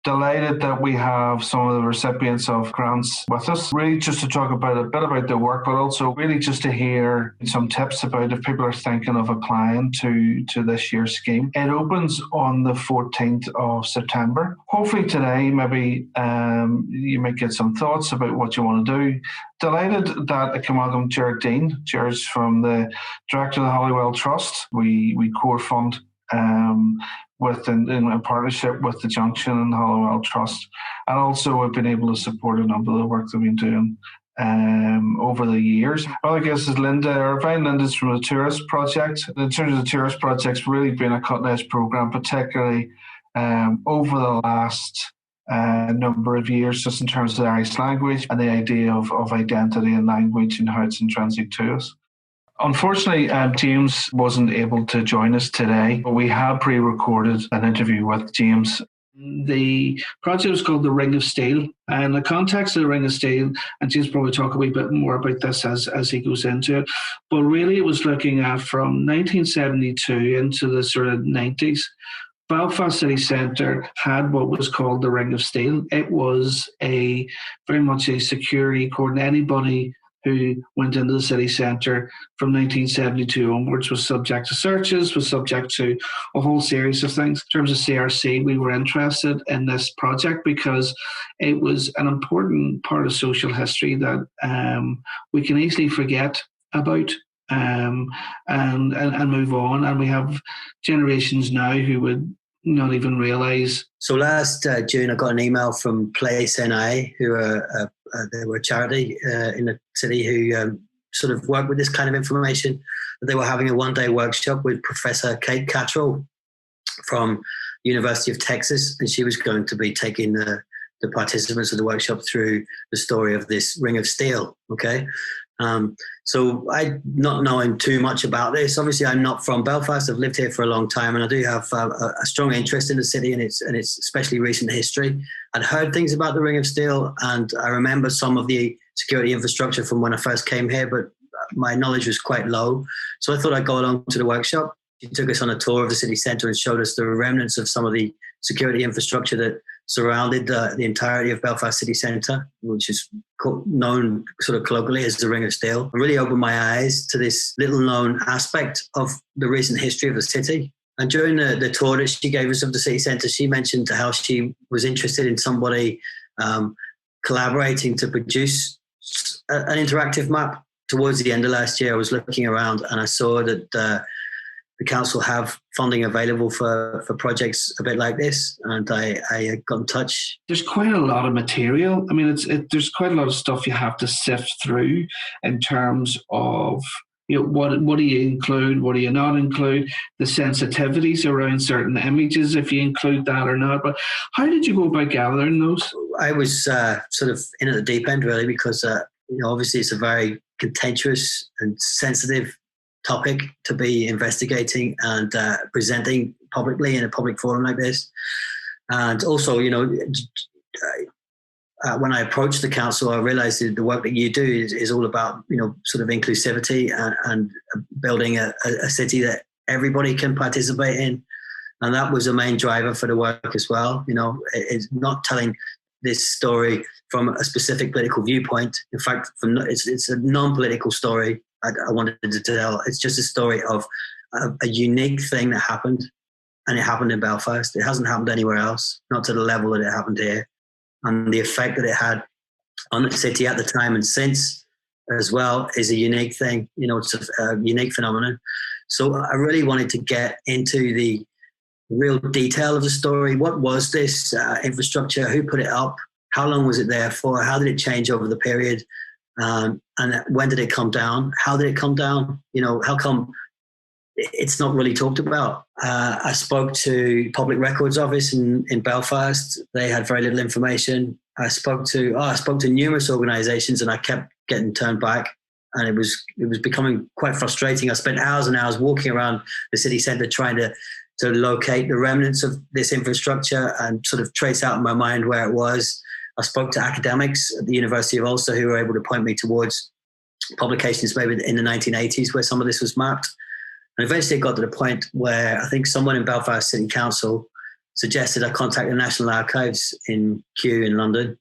Delighted that we have some of the recipients of grants with us, really just to talk about a bit about their work, but also really just to hear some tips about if people are thinking of applying to this year's scheme. It opens on the 14th of September. Hopefully today, maybe you might get some thoughts about what you want to do. Delighted that I can welcome Gerard Deane. Gerard's from the Director of the Holywell Trust. We core fund in partnership with the Junction and Holywell Trust, and also we've been able to support a number of the work that we've been doing over the years. Well, I guess is Linda's from the Tourist Project. In terms of the Tourist Project's really been a cutting-edge program, particularly over the last number of years, just in terms of the Irish language and the idea of identity and language and how it's intrinsic to us. Unfortunately, James wasn't able to join us today, but we have pre-recorded an interview with James. The project was called The Ring of Steel, and the context of The Ring of Steel, and James will probably talk a wee bit more about this as he goes into it, but really it was looking at from 1972 into the sort of 90s. Belfast City Centre had what was called the Ring of Steel. It was very much a security cordon. Anybody who went into the city centre from 1972 onwards was subject to searches, was subject to a whole series of things. In terms of CRC, we were interested in this project because it was an important part of social history that we can easily forget about and move on. And we have generations now who would not even realise. So last June, I got an email from Place NI, who they were a charity in the city who sort of worked with this kind of information. They were having a one-day workshop with Professor Kate Cattrall from University of Texas, and she was going to be taking the participants of the workshop through the story of this Ring of Steel. Okay. So I, not knowing too much about this, obviously I'm not from Belfast. I've lived here for a long time, and I do have a strong interest in the city and its especially recent history. I'd heard things about the Ring of Steel, and I remember some of the security infrastructure from when I first came here, but my knowledge was quite low. So I thought I'd go along to the workshop. She took us on a tour of the city centre and showed us the remnants of some of the security infrastructure that surrounded the entirety of Belfast City Centre, which is known sort of colloquially as the Ring of Steel. It really opened my eyes to this little known aspect of the recent history of the city. And during the tour that she gave us of the city centre, she mentioned how she was interested in somebody collaborating to produce an interactive map. Towards the end of last year, I was looking around and I saw that the council have funding available for projects a bit like this, and I got in touch. There's quite a lot of material. I mean, there's quite a lot of stuff you have to sift through in terms of, you know, what do you include, what do you not include, the sensitivities around certain images, if you include that or not. But how did you go about gathering those? I was sort of in at the deep end, really, because obviously it's a very contentious and sensitive topic to be investigating and presenting publicly in a public forum like this. And also, when I approached the council, I realized that the work that you do is all about, sort of inclusivity and building a city that everybody can participate in. And that was a main driver for the work as well. It's not telling this story from a specific political viewpoint. In fact, it's a non-political story I wanted to tell. It's just a story of a unique thing that happened, and it happened in Belfast. It hasn't happened anywhere else, not to the level that it happened here. And the effect that it had on the city at the time and since as well is a unique thing. It's a unique phenomenon. So I really wanted to get into the real detail of the story. What was this infrastructure? Who put it up? How long was it there for? How did it change over the period? And when did it come down? How did it come down? How come it's not really talked about? I spoke to Public Records Office in Belfast. They had very little information. I spoke to numerous organisations, and I kept getting turned back. And it was becoming quite frustrating. I spent hours and hours walking around the city centre trying to locate the remnants of this infrastructure and sort of trace out in my mind where it was. I spoke to academics at the University of Ulster who were able to point me towards publications maybe in the 1980s where some of this was mapped. And eventually it got to the point where I think someone in Belfast City Council suggested I contact the National Archives in Kew in London.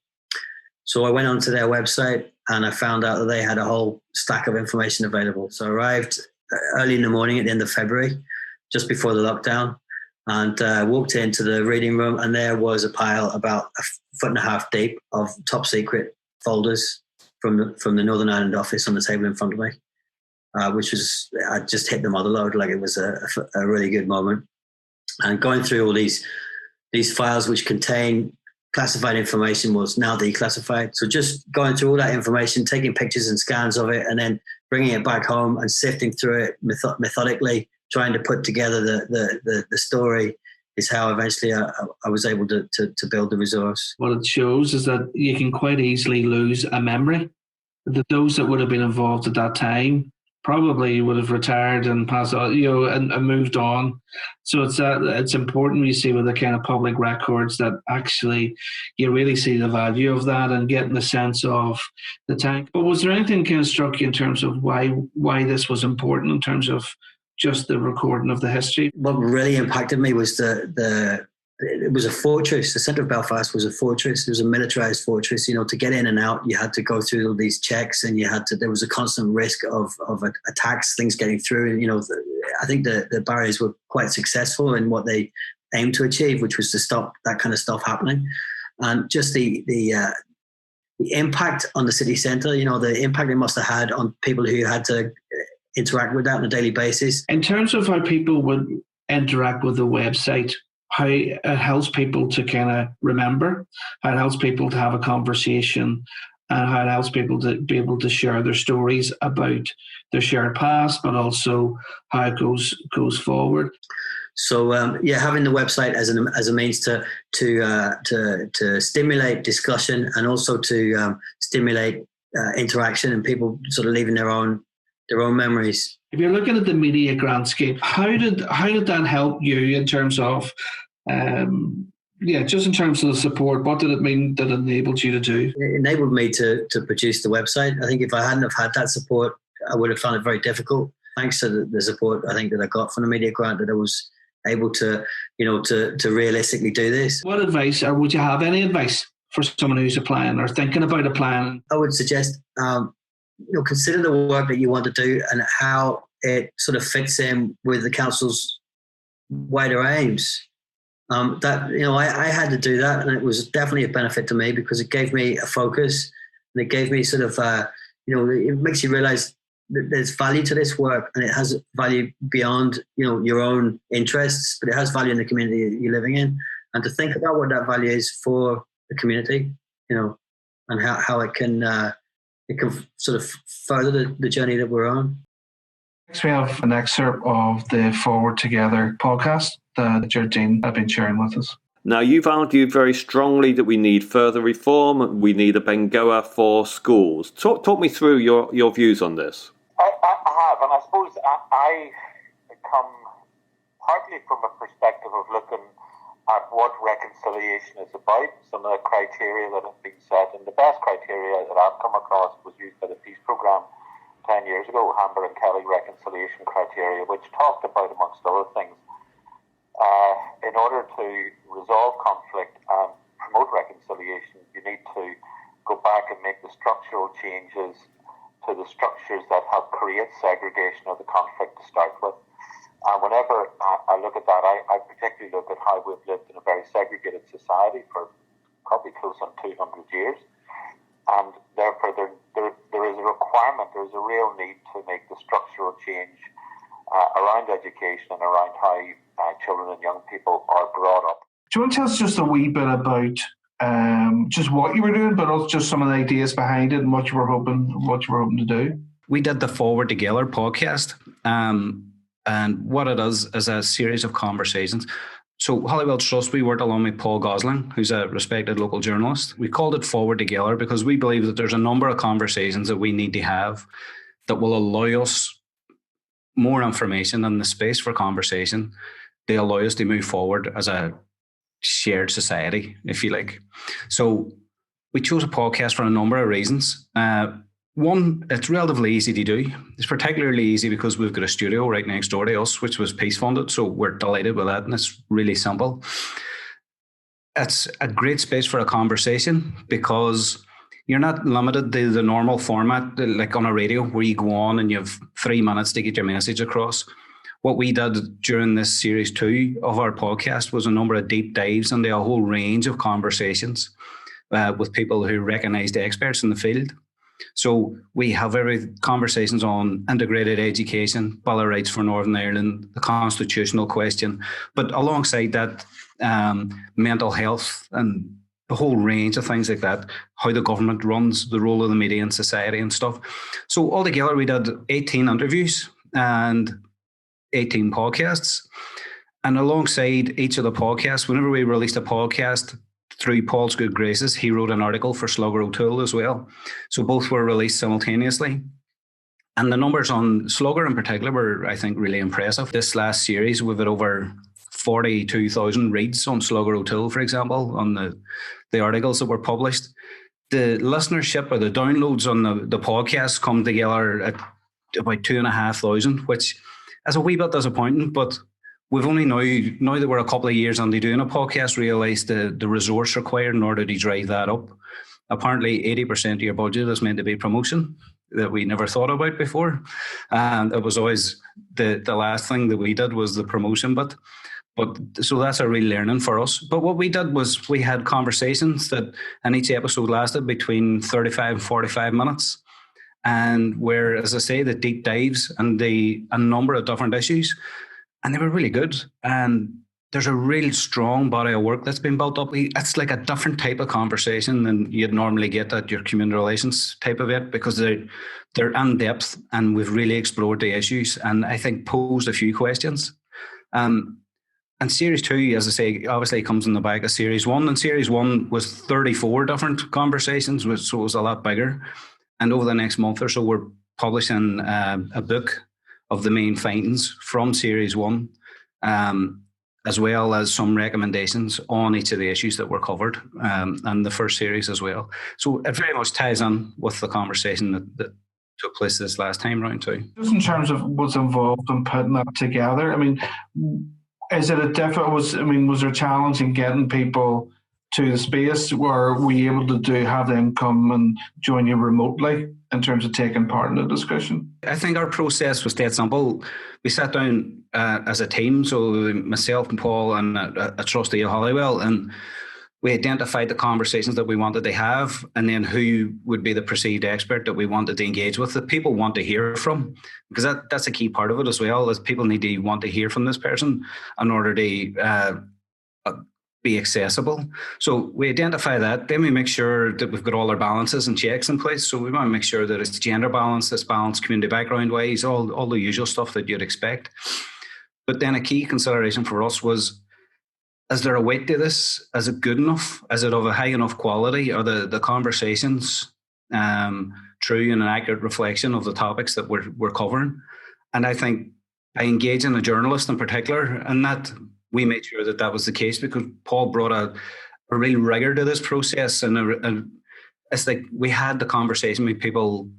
So I went onto their website and I found out that they had a whole stack of information available. So I arrived early in the morning at the end of February, just before the lockdown, and walked into the reading room, and there was a pile about 1.5 foot deep of top secret folders from the Northern Ireland office on the table in front of me, which was, I just hit the mother load. Like, it was a really good moment. And going through all these files which contain classified information was now declassified. So just going through all that information, taking pictures and scans of it, and then bringing it back home and sifting through it methodically, trying to put together the story, is how eventually I was able to build the resource. What it shows is that you can quite easily lose a memory. That those that would have been involved at that time probably would have retired and passed on, and moved on. So it's important, you see, with the kind of public records, that actually you really see the value of that and getting the sense of the time. But was there anything kind of struck you in terms of why this was important in terms of just the recording of the history? What really impacted me was it was a fortress. The centre of Belfast was a fortress. It was a militarised fortress. To get in and out, you had to go through all these checks, and there was a constant risk of attacks, things getting through. And, I think the barriers were quite successful in what they aimed to achieve, which was to stop that kind of stuff happening. And just the impact on the city centre, the impact it must have had on people who had to interact with that on a daily basis. In terms of how people would interact with the website, how it helps people to kind of remember, how it helps people to have a conversation, and how it helps people to be able to share their stories about their shared past, but also how it goes forward. So having the website as a means to stimulate discussion, and also to stimulate interaction, and people sort of leaving their own memories. If you're looking at the media grandscape, how did that help you in terms of, just in terms of the support? What did it mean that it enabled you to do? It enabled me to produce the website. I think if I hadn't have had that support, I would have found it very difficult. Thanks to the support I think that I got from the media grant, that I was able to realistically do this. What advice, or would you have any advice for someone who's applying or thinking about applying? I would suggest, consider the work that you want to do and how it sort of fits in with the council's wider aims. I had to do that, and it was definitely a benefit to me, because it gave me a focus, and it gave me sort of, it makes you realise that there's value to this work, and it has value beyond, your own interests, but it has value in the community that you're living in, and to think about what that value is for the community, and how it can sort of further the journey that we're on. Next, we have an excerpt of the Forward Together podcast that Deane have been sharing with us. Now, you've argued very strongly that we need further reform. We need a Bengoa for schools. Talk me through your views on this. I have, and I suppose I come partly from a perspective of looking at what reconciliation is about, some of the criteria that have been set, and the best criteria that I've come across was used by the Peace Programme 10 years ago, Hamber and Kelly reconciliation criteria, which talked about, amongst other things, in order to resolve conflict and promote reconciliation, you need to go back and make the structural changes to the structures that help create segregation of the conflict to start with. And whenever I look at that, I particularly look at how we've lived in a very segregated society for probably close on 200 years. And therefore, there is a requirement, there is a real need to make the structural change around education and around how children and young people are brought up. Do you want to tell us just a wee bit about just what you were doing, but also just some of the ideas behind it and what you were hoping to do? We did the Forward Together podcast, and what it is a series of conversations. So Holywell Trust, we worked along with Paul Gosling, who's a respected local journalist. We called it Forward Together because we believe that there's a number of conversations that we need to have that will allow us more information and the space for conversation. They allow us to move forward as a shared society, if you like. So we chose a podcast for a number of reasons. One, it's relatively easy to do. It's particularly easy because we've got a studio right next door to us, which was Peace funded. So we're delighted with that, and it's really simple. it's a great space for a conversation because you're not limited to the normal format, like on a radio, where you go on and you have 3 minutes to get your message across. What we did during this series 2 of our podcast was a number of deep dives into a whole range of conversations with people who recognised experts in the field. So we have conversations on integrated education, Bill of Rights for Northern Ireland, the constitutional question, but alongside that, mental health and the whole range of things like that, how the government runs, the role of the media in society and stuff. So altogether, we did 18 interviews and 18 podcasts. And alongside each of the podcasts, whenever we released a podcast, through Paul's good graces, he wrote an article for Slugger O'Toole as well. So both were released simultaneously. And the numbers on Slugger in particular were, I think, really impressive. This last series, we've had over 42,000 reads on Slugger O'Toole, for example, on the articles that were published. The listenership or the downloads on the podcast come together at about 2,500, which is a wee bit disappointing, but we've only now that we're a couple of years on doing a podcast, realised the resource required in order to drive that up. Apparently 80% of your budget is meant to be promotion that we never thought about before. And it was always the last thing that we did was the promotion, but so that's a real learning for us. But what we did was we had conversations that, and each episode lasted between 35 and 45 minutes. And where, as I say, the deep dives and a number of different issues, and they were really good. And there's a real strong body of work that's been built up. It's like a different type of conversation than you'd normally get at your community relations type of it, because they're in depth and we've really explored the issues and I think posed a few questions. And Series 2, as I say, obviously comes in the back of Series 1. And Series 1 was 34 different conversations, so it was a lot bigger. And over the next month or so, we're publishing a book of the main findings from Series 1, as well as some recommendations on each of the issues that were covered, and the first series as well. So it very much ties in with the conversation that took place this last time round too. Just in terms of what's involved in putting that together, I mean, is it was there a challenge in getting people to the space? Were we able to have them come and join you remotely in terms of taking part in the discussion? I think our process was dead simple. We sat down as a team, so myself and Paul and a trustee of Holywell, and we identified the conversations that we wanted to have, and then who would be the perceived expert that we wanted to engage with, that people want to hear from, because that's a key part of it as well, is people need to want to hear from this person in order to be accessible. So we identify that, then we make sure that we've got all our balances and checks in place. So we want to make sure that it's gender balanced, it's balanced community background wise, all the usual stuff that you'd expect. But then a key consideration for us was, is there a weight to this? Is it good enough? Is it of a high enough quality? Are the conversations true and an accurate reflection of the topics that we're covering? And I think by engaging a journalist in particular, and that we made sure that was the case, because Paul brought a real rigor to this process, and it's like we had the conversation with people.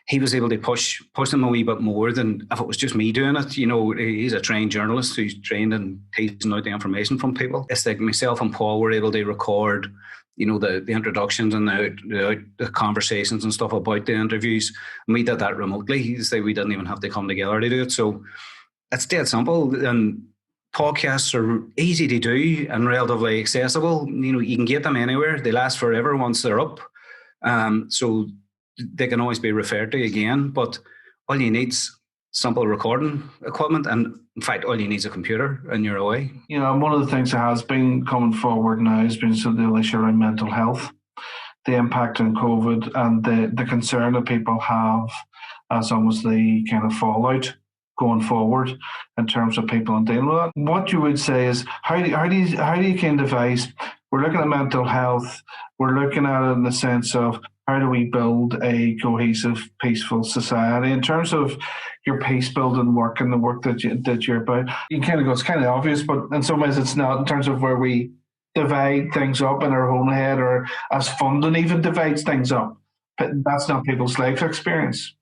He was able to push them a wee bit more than if it was just me doing it. You know, he's a trained journalist who's trained in teasing out the information from people. It's like myself and Paul were able to record, you know, the introductions and the conversations and stuff about the interviews. And we did that remotely. It's like we didn't even have to come together to do it. So it's dead simple. And podcasts are easy to do and relatively accessible. You know, you can get them anywhere. They last forever once they're up. So they can always be referred to again, but all you need is simple recording equipment, and in fact all you need is a computer and you're away. You know, one of the things that has been coming forward now has been the issue around mental health, the impact on COVID, and the concern that people have as almost the kind of fallout going forward in terms of people and dealing with that. What you would say is, how do you kind of advise? We're looking at mental health, we're looking at it in the sense of, how do we build a cohesive, peaceful society? In terms of your peace building work and the work that you're about, you kind of go, it's kind of obvious, but in some ways it's not, in terms of where we divide things up in our own head, or as funding even divides things up. But that's not people's life experience.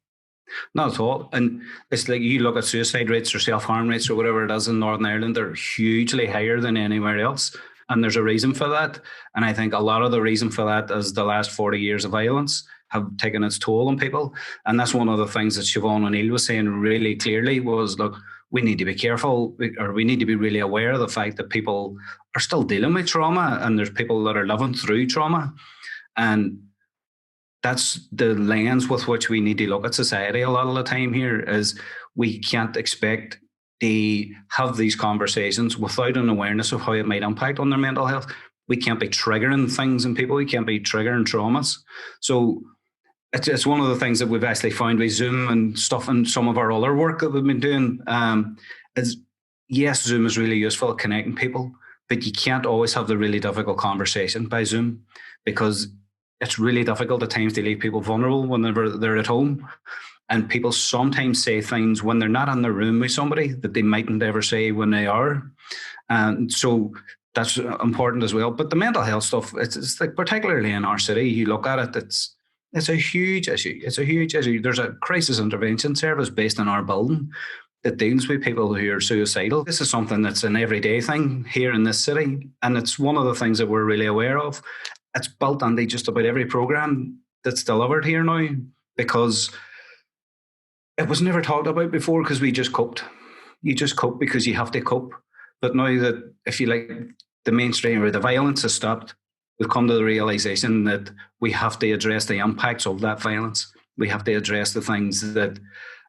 Not at all. And it's like you look at suicide rates or self-harm rates or whatever it is in Northern Ireland, they're hugely higher than anywhere else. And there's a reason for that. And I think a lot of the reason for that is the last 40 years of violence have taken its toll on people. And that's one of the things that Siobhan O'Neill was saying really clearly was, look, we need to be careful, or we need to be really aware of the fact that people are still dealing with trauma, and there's people that are living through trauma. And that's the lens with which we need to look at society a lot of the time here, is we can't expect to have these conversations without an awareness of how it might impact on their mental health. We can't be triggering things in people. We can't be triggering traumas. So it's one of the things that we've actually found with Zoom and stuff and some of our other work that we've been doing is, yes, Zoom is really useful at connecting people, but you can't always have the really difficult conversation by Zoom, because it's really difficult at times to leave people vulnerable whenever they're at home. And people sometimes say things when they're not in the room with somebody that they mightn't ever say when they are. And so that's important as well. But the mental health stuff, it's like, particularly in our city, you look at it, it's a huge issue. It's a huge issue. There's a crisis intervention service based in our building that deals with people who are suicidal. This is something that's an everyday thing here in this city. And it's one of the things that we're really aware of. It's built into just about every program that's delivered here now, because it was never talked about before, because we just coped. You just cope because you have to cope. But now that, if you like, the mainstream or the violence has stopped, we've come to the realization that we have to address the impacts of that violence. We have to address the things that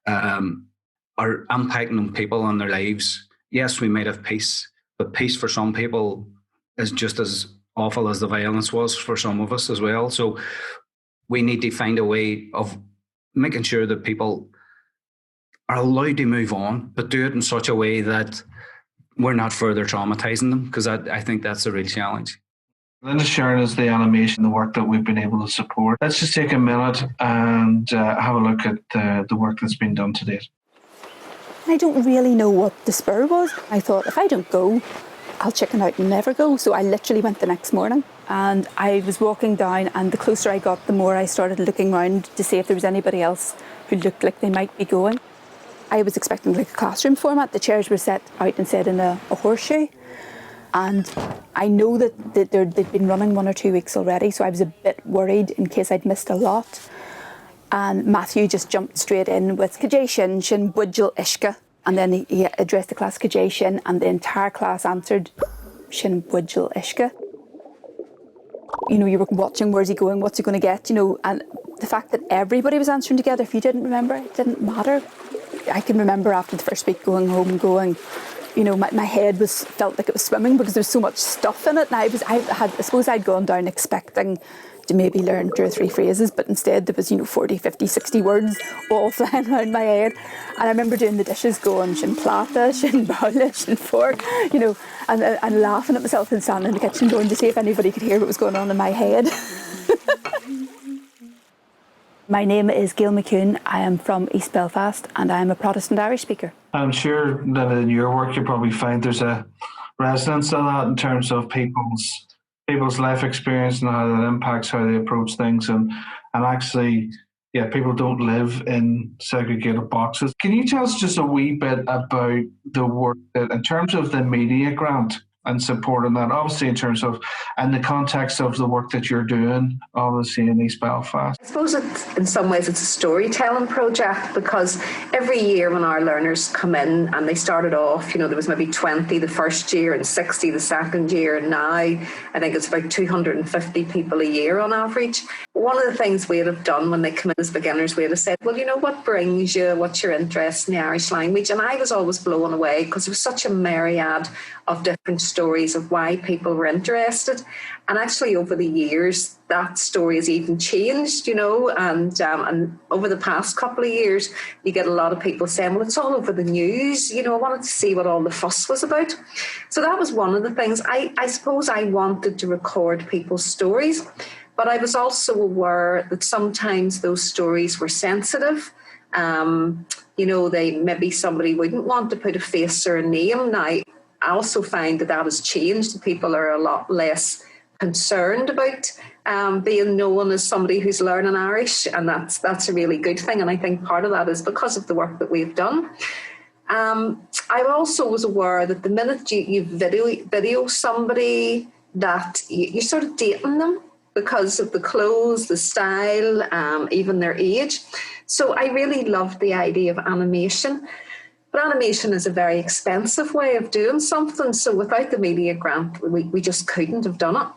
are impacting on people and their lives. Yes, we might have peace, but peace for some people is just as awful as the violence was for some of us as well. So we need to find a way of making sure that people are allowed to move on, but do it in such a way that we're not further traumatizing them, because I think that's a real challenge. Linda's sharing us the animation, the work that we've been able to support. Let's just take a minute and have a look at the work that's been done to date. I don't really know what the spur was. I thought, if I don't go, I'll chicken out and never go. So I literally went the next morning, and I was walking down, and the closer I got, the more I started looking around to see if there was anybody else who looked like they might be going. I was expecting like a classroom format. The chairs were set out and set in a horseshoe. And I know that they'd been running 1 or 2 weeks already, so I was a bit worried in case I'd missed a lot. And Matthew just jumped straight in with Kajay Shin, Shin Budjil Ishka. And then he addressed the class Kajay Shin, and the entire class answered Shin Budjil Ishka. You know, you were watching, where's he going, what's he going to get, you know, and the fact that everybody was answering together, if you didn't remember, it didn't matter. I can remember after the first week going home going, you know, my head felt like it was swimming because there was so much stuff in it. And I suppose I'd gone down expecting to maybe learn 2 or 3 phrases, but instead there was, 40, 50, 60 words all flying around my head. And I remember doing the dishes going, shin plata, shin bowl, shin fork, and laughing at myself and standing in the kitchen door to see if anybody could hear what was going on in my head. My name is Gail McCune. I am from East Belfast, and I am a Protestant Irish speaker. I'm sure that in your work you probably find there's a resonance of that in terms of people's life experience and how that impacts how they approach things, and actually, yeah, people don't live in segregated boxes. Can you tell us just a wee bit about the work that, in terms of the media grant and supporting that, obviously in terms of, and the context of the work that you're doing, obviously in East Belfast? I suppose in some ways it's a storytelling project, because every year when our learners come in and they started off, there was maybe 20 the first year and 60 the second year, and now I think it's about 250 people a year on average. One of the things we'd have done when they come in as beginners, we'd have said, well, what brings you, what's your interest in the Irish language? And I was always blown away because there was such a myriad of different stories of why people were interested. And actually over the years, that story has even changed, and over the past couple of years, you get a lot of people saying, well, it's all over the news. I wanted to see what all the fuss was about. So that was one of the things. I suppose I wanted to record people's stories, but I was also aware that sometimes those stories were sensitive. Maybe somebody wouldn't want to put a face or a name. Now, I also find that has changed. People are a lot less concerned about being known as somebody who's learning Irish, and that's a really good thing. And I think part of that is because of the work that we've done. I also was aware that the minute you video somebody, that you're sort of dating them because of the clothes, the style, even their age. So I really loved the idea of animation. But animation is a very expensive way of doing something. So without the media grant, we just couldn't have done it.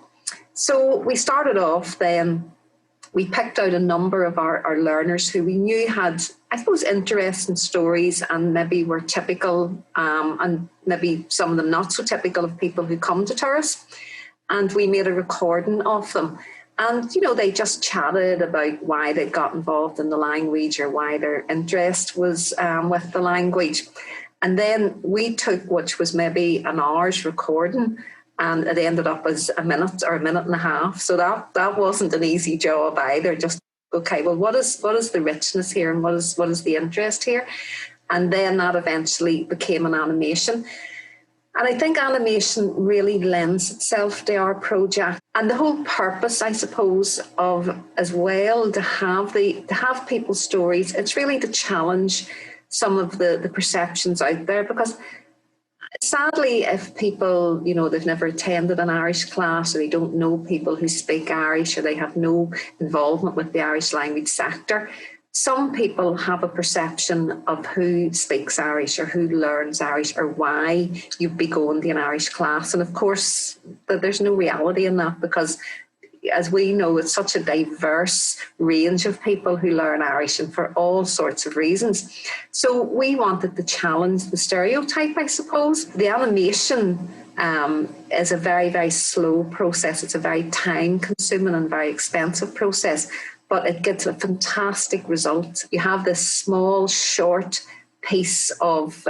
So we started off then, we picked out a number of our learners who we knew had, I suppose, interesting stories and maybe were typical, and maybe some of them not so typical of people who come to tourists. And we made a recording of them. And, they just chatted about why they got involved in the language or why their interest was with the language. And then we took, which was maybe an hour's recording, and it ended up as a minute or a minute and a half. So that wasn't an easy job either. Just, okay, well, what is the richness here and what is the interest here? And then that eventually became an animation. And I think animation really lends itself to our project. And the whole purpose, I suppose, of as well to have people's stories, it's really to challenge some of the perceptions out there, because sadly, if people, they've never attended an Irish class, or they don't know people who speak Irish, or they have no involvement with the Irish language sector, some people have a perception of who speaks Irish or who learns Irish or why you'd be going to an Irish class. And of course, there's no reality in that, because as we know, it's such a diverse range of people who learn Irish, and for all sorts of reasons. So we wanted to challenge the stereotype, I suppose. The animation is a very, very slow process. It's a very time-consuming and very expensive process, but it gets a fantastic result. You have this small, short piece of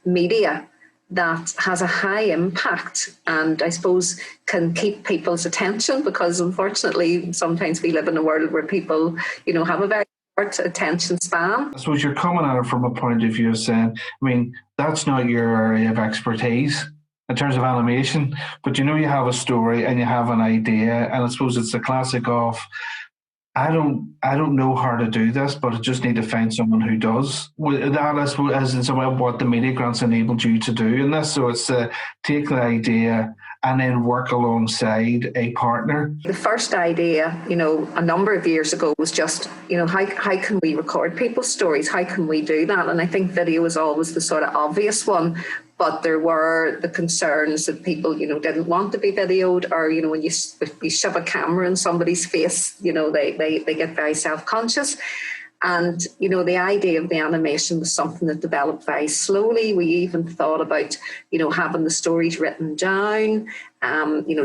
media that has a high impact and I suppose can keep people's attention, because unfortunately sometimes we live in a world where people, have a very short attention span. I suppose you're coming at it from a point of view of saying, that's not your area of expertise in terms of animation, but you have a story and you have an idea, and I suppose it's the classic of, I don't know how to do this, but I just need to find someone who does. That, I suppose, is in some way what the media grants enabled you to do in this. So it's take the idea and then work alongside a partner. The first idea, a number of years ago was just, how can we record people's stories? How can we do that? And I think video is always the sort of obvious one. But there were the concerns that people, didn't want to be videoed, or, when you shove a camera in somebody's face, they get very self-conscious. And, the idea of the animation was something that developed very slowly. We even thought about, having the stories written down,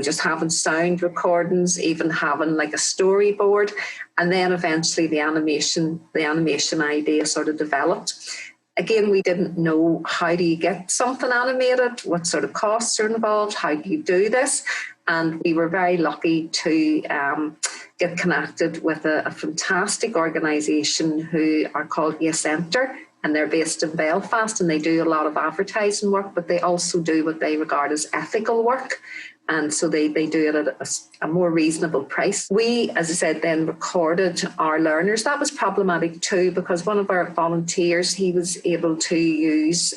just having sound recordings, even having like a storyboard. And then eventually the animation idea sort of developed. Again, we didn't know, how do you get something animated? What sort of costs are involved? How do you do this? And we were very lucky to get connected with a fantastic organisation who are called Centre, and they're based in Belfast, and they do a lot of advertising work, but they also do what they regard as ethical work. And so they do it at a more reasonable price. We, as I said, then recorded our learners. That was problematic too, because one of our volunteers, he was able to use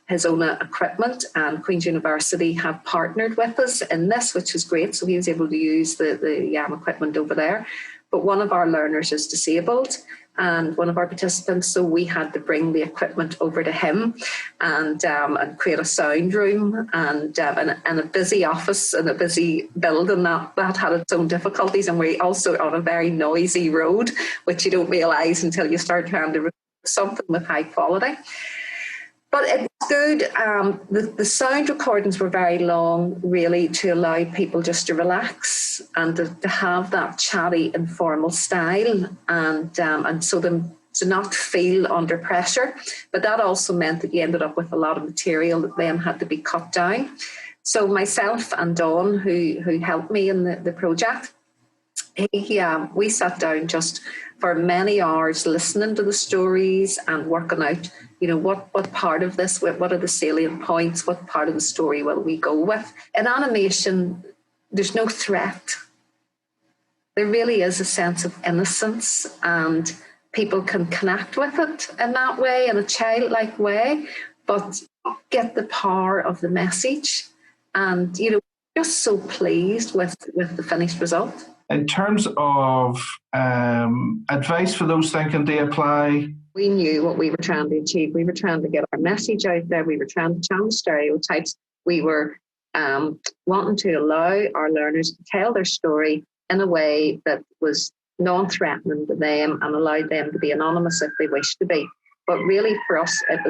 his own equipment, and Queen's University have partnered with us in this, which was great. So he was able to use the equipment over there. But one of our learners is disabled, and one of our participants, so we had to bring the equipment over to him and create a sound room and a busy office and a busy building that had its own difficulties. And we also on a very noisy road, which you don't realise until you start trying to record something with high quality. But it was good. The sound recordings were very long, really, to allow people just to relax and to have that chatty, informal style, and so them to not feel under pressure. But that also meant that you ended up with a lot of material that then had to be cut down. So myself and Dawn, who helped me in the project, we sat down just for many hours listening to the stories and working out, what part of this, what are the salient points, what part of the story will we go with. In animation, there's no threat. There really is a sense of innocence and people can connect with it in that way, in a childlike way, but get the power of the message. And, just so pleased with the finished result. In terms of advice for those thinking they apply, we knew what we were trying to achieve. We were trying to get our message out there. We were trying to challenge stereotypes. We were wanting to allow our learners to tell their story in a way that was non-threatening to them and allowed them to be anonymous if they wished to be. But really for us, it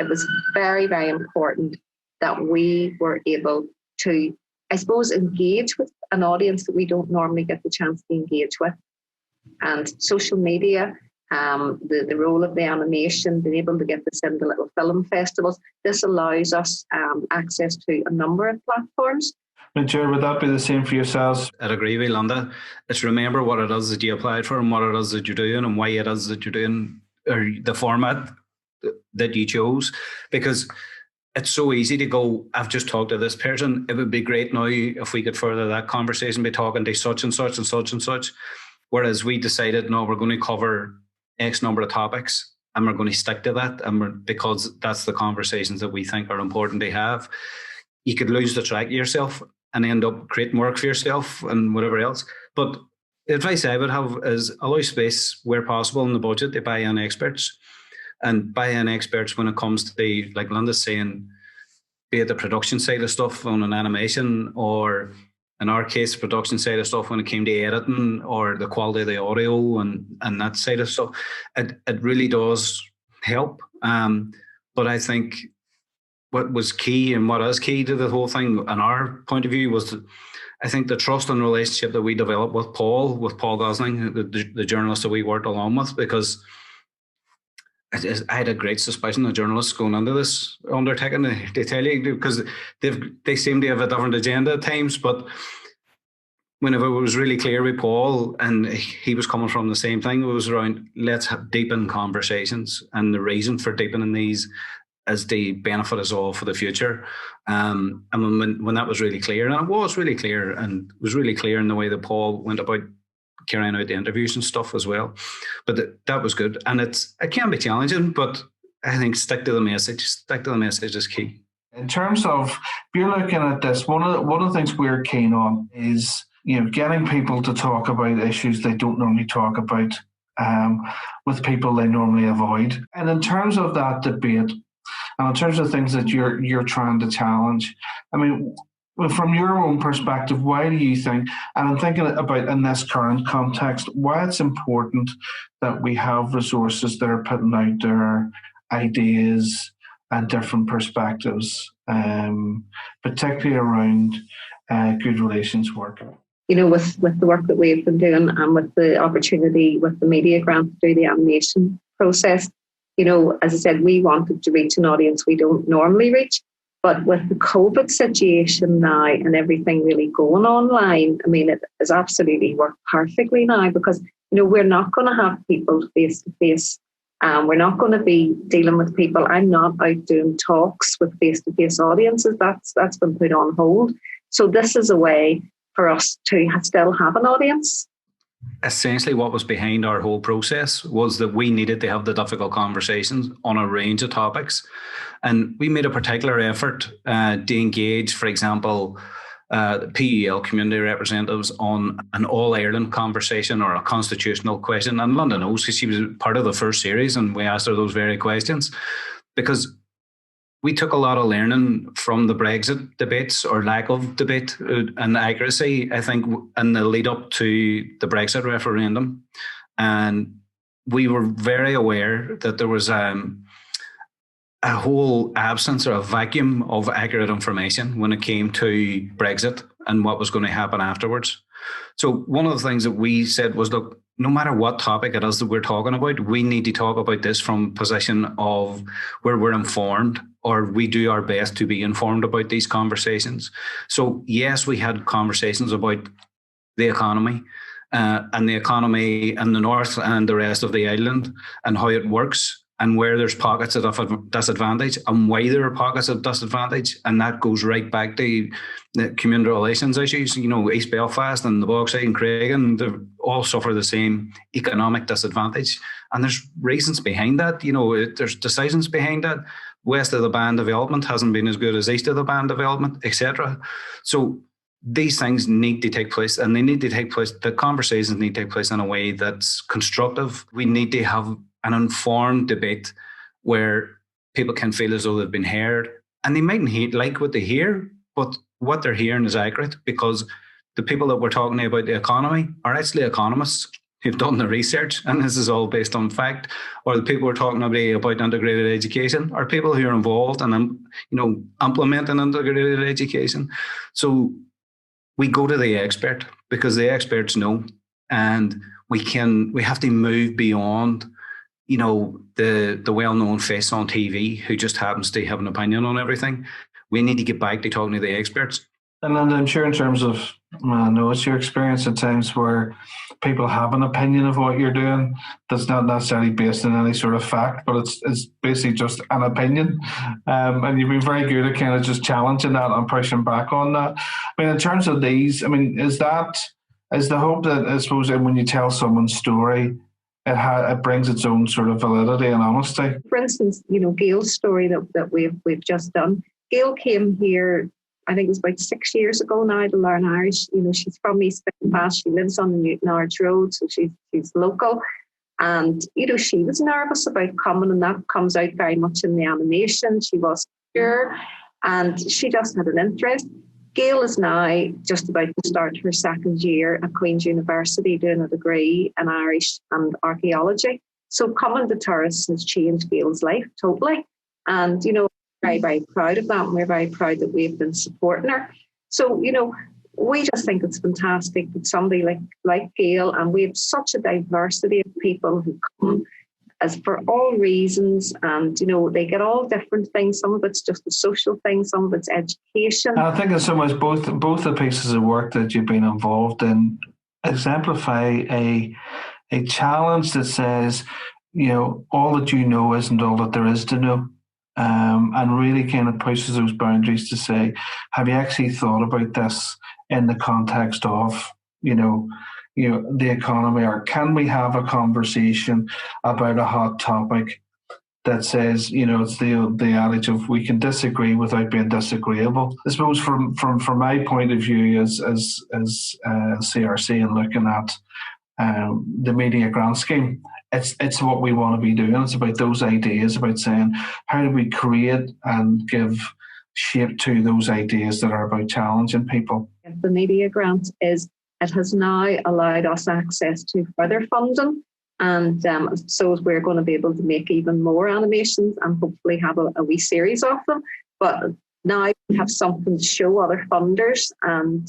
was very, very important that we were able to, I suppose, engage with an audience that we don't normally get the chance to engage with. And social media, the role of the animation, being able to get this into little film festivals, this allows us access to a number of platforms. And Gerard, would that be the same for yourselves? I'd agree with Linda. It's remember what it is that you applied for and what it is that you're doing and why it is that you're doing, or the format that you chose. Because it's so easy to go, I've just talked to this person. It would be great now if we could further that conversation by talking to such and such and such and such. Whereas we decided, no, we're going to cover X number of topics and we're going to stick to that. And because that's the conversations that we think are important to have. You could lose the track of yourself and end up creating work for yourself and whatever else. But the advice I would have is allow space where possible in the budget to buy in experts. And buy in experts when it comes to, like Linda's saying, be it the production side of stuff on an animation, or in our case, production side of stuff when it came to editing, or the quality of the audio and that side of stuff. It really does help. But I think what was key and what is key to the whole thing, in our point of view, was I think the trust and relationship that we developed with Paul Gosling, the journalist that we worked along with, because I had a great suspicion the journalists going into this undertaking, they tell you, because they seem to have a different agenda at times, but whenever it was really clear with Paul, and he was coming from the same thing, it was around, let's deepen conversations, and the reason for deepening these is to benefit us all for the future. And when that was really clear, and it was really clear, and it was really clear in the way that Paul went about carrying out the interviews and stuff as well. But that was good. And it can be challenging, but I think stick to the message. Stick to the message is key. In terms of, if you're looking at this, one of the things we're keen on is, getting people to talk about issues they don't normally talk about with people they normally avoid. And in terms of that debate, and in terms of things that you're trying to challenge, I mean, from your own perspective, why do you think, and I'm thinking about in this current context, why it's important that we have resources that are putting out their ideas and different perspectives, particularly around good relations work? With the work that we've been doing and with the opportunity with the media grant to do the animation process, as I said, we wanted to reach an audience we don't normally reach. But with the COVID situation now and everything really going online, I mean, it has absolutely worked perfectly now because, we're not going to have people face to face. We're not going to be dealing with people. I'm not out doing talks with face to face audiences. That's been put on hold. So this is a way for us to still have an audience. Essentially what was behind our whole process was that we needed to have the difficult conversations on a range of topics. And we made a particular effort to engage, for example, the PEL community representatives on an all-Ireland conversation or a constitutional question. And Linda knows because she was part of the first series and we asked her those very questions because we took a lot of learning from the Brexit debates or lack of debate and accuracy, I think, in the lead up to the Brexit referendum. And we were very aware that there was a whole absence or a vacuum of accurate information when it came to Brexit and what was going to happen afterwards. So one of the things that we said was, look, no matter what topic it is that we're talking about, we need to talk about this from a position of where we're informed, or we do our best to be informed about these conversations. So yes, we had conversations about the economy and the economy in the north and the rest of the island and how it works. and where there's pockets of disadvantage and why there are pockets of disadvantage. And that goes right back to the community relations issues. East Belfast and the Bogside and Craigan, they all suffer the same economic disadvantage. And there's reasons behind that. There's decisions behind that. West of the Band development hasn't been as good as east of the Band development, etc. So these things need to take place, and they need to take place. The conversations need to take place in a way that's constructive. We need to have an informed debate where people can feel as though they've been heard, and they mightn't like what they hear, but what they're hearing is accurate, because the people that we're talking about the economy are actually economists who've done the research, and this is all based on fact. Or the people we're talking about integrated education are people who are involved and implementing integrated education. So we go to the expert because the experts know, and we have to move beyond the well-known face on TV who just happens to have an opinion on everything. We need to get back to talking to the experts. And I'm sure in terms of, I know it's your experience at times where people have an opinion of what you're doing that's not necessarily based on any sort of fact, but it's basically just an opinion. And you've been very good at kind of just challenging that and pushing back on that. I mean, in terms of these, is the hope that, I suppose, when you tell someone's story, it brings its own sort of validity and honesty? For instance, Gail's story that we've just done. Gail came here, I think it was about 6 years ago now, to learn Irish. She's from East Belfast. She lives on the Newton Arch Road, so she's local. And, she was nervous about coming, and that comes out very much in the animation. She wasn't sure, and she just had an interest. Gail is now just about to start her second year at Queen's University doing a degree in Irish and archaeology. So coming to tourists has changed Gail's life totally. And, very, very proud of that. And we're very proud that we've been supporting her. So, we just think it's fantastic that somebody like Gail, and we have such a diversity of people who come as for all reasons, and they get all different things. Some of it's just a social thing, some of it's education. And I think in some ways both the pieces of work that you've been involved in exemplify a challenge that says, all that you know isn't all that there is to know. And really kind of pushes those boundaries to say, have you actually thought about this in the context of, the economy, or can we have a conversation about a hot topic that says, it's the adage of we can disagree without being disagreeable. I suppose from my point of view as CRC and looking at the media grant scheme, it's what we want to be doing. It's about those ideas, about saying how do we create and give shape to those ideas that are about challenging people. The media grant it has now allowed us access to further funding, and so we're going to be able to make even more animations and hopefully have a wee series of them. But now we have something to show other funders, and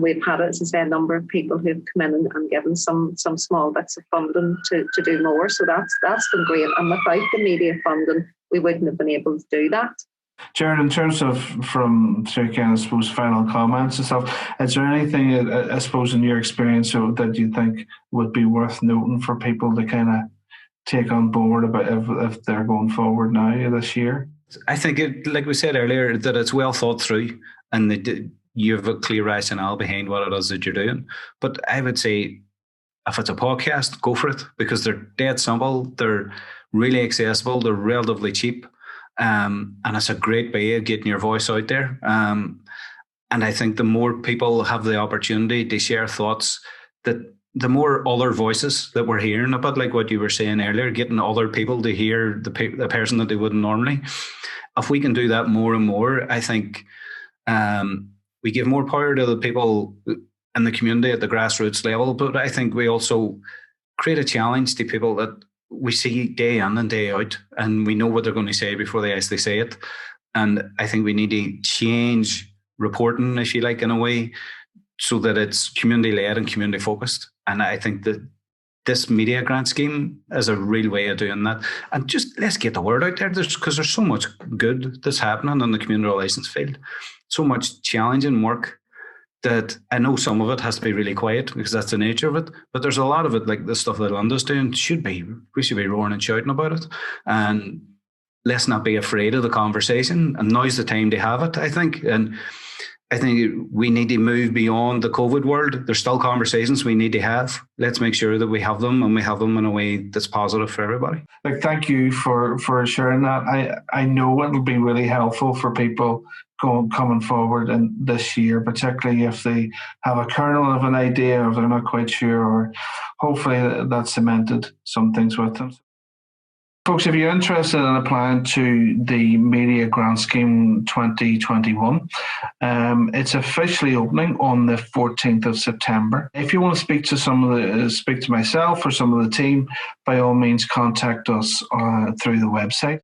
we've had, as I say, a number of people who've come in and given some small bits of funding to do more. So that's been great. And without the media funding, we wouldn't have been able to do that. Gerard, in terms of kind of, I suppose, final comments and stuff, is there anything, I suppose, in your experience that you think would be worth noting for people to kind of take on board about if they're going forward now this year? I think, like we said earlier, that it's well thought through, and you have a clear rationale behind what it is that you're doing. But I would say, if it's a podcast, go for it, because they're dead simple, they're really accessible, they're relatively cheap. And it's a great way of getting your voice out there. And I think the more people have the opportunity to share thoughts, that the more other voices that we're hearing, a bit like what you were saying earlier, getting other people to hear the person that they wouldn't normally. If we can do that more and more, I think we give more power to the people in the community at the grassroots level. But I think we also create a challenge to people that we see day in and day out, and we know what they're going to say before they actually say it. And I think we need to change reporting, if you like, in a way, so that it's community-led and community-focused. And I think that this media grant scheme is a real way of doing that. And just let's get the word out there, because there's so much good that's happening in the community relations field, so much challenging work that I know some of it has to be really quiet because that's the nature of it, but there's a lot of it, like the stuff that Linda's doing, we should be roaring and shouting about it. And let's not be afraid of the conversation. And now's the time to have it, I think. And I think we need to move beyond the COVID world. There's still conversations we need to have. Let's make sure that we have them, and we have them in a way that's positive for everybody. Like, thank you for sharing that. I know it'll be really helpful for people coming forward in this year, particularly if they have a kernel of an idea, or if they're not quite sure, or hopefully that cemented some things with them. Folks, if you're interested in applying to the Media Grant Scheme 2021, it's officially opening on the 14th of September. If you want to speak to myself or some of the team, by all means contact us through the website.